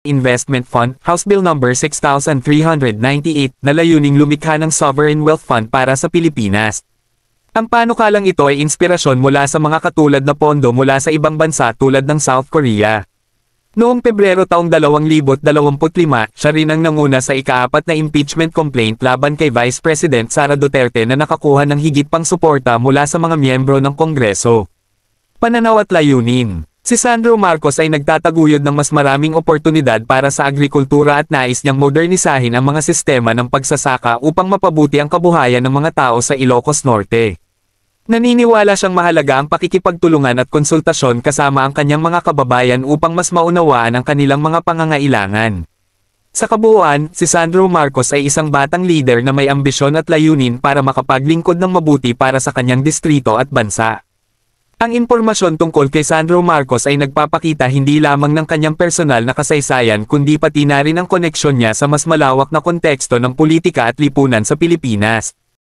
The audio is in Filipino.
Investment Fund, House Bill No. 6398, na layuning lumikha ng Sovereign Wealth Fund para sa Pilipinas. Ang panukalang ito ay inspirasyon mula sa mga katulad na pondo mula sa ibang bansa tulad ng South Korea. Noong Pebrero taong 2025, siya rin ang nanguna sa ika-4 na impeachment complaint laban kay Vice President Sara Duterte na nakakuha ng higit pang suporta mula sa mga miyembro ng Kongreso. Pananaw at layunin. Si Sandro Marcos ay nagtataguyod ng mas maraming oportunidad para sa agrikultura at nais niyang modernisahin ang mga sistema ng pagsasaka upang mapabuti ang kabuhayan ng mga tao sa Ilocos Norte. Naniniwala siyang mahalaga ang pakikipagtulungan at konsultasyon kasama ang kanyang mga kababayan upang mas maunawaan ang kanilang mga pangangailangan. Sa kabuuan, si Sandro Marcos ay isang batang leader na may ambisyon at layunin para makapaglingkod ng mabuti para sa kanyang distrito at bansa. Ang impormasyon tungkol kay Sandro Marcos ay nagpapakita hindi lamang ng kanyang personal na kasaysayan kundi pati na rin ang koneksyon niya sa mas malawak na konteksto ng politika at lipunan sa Pilipinas.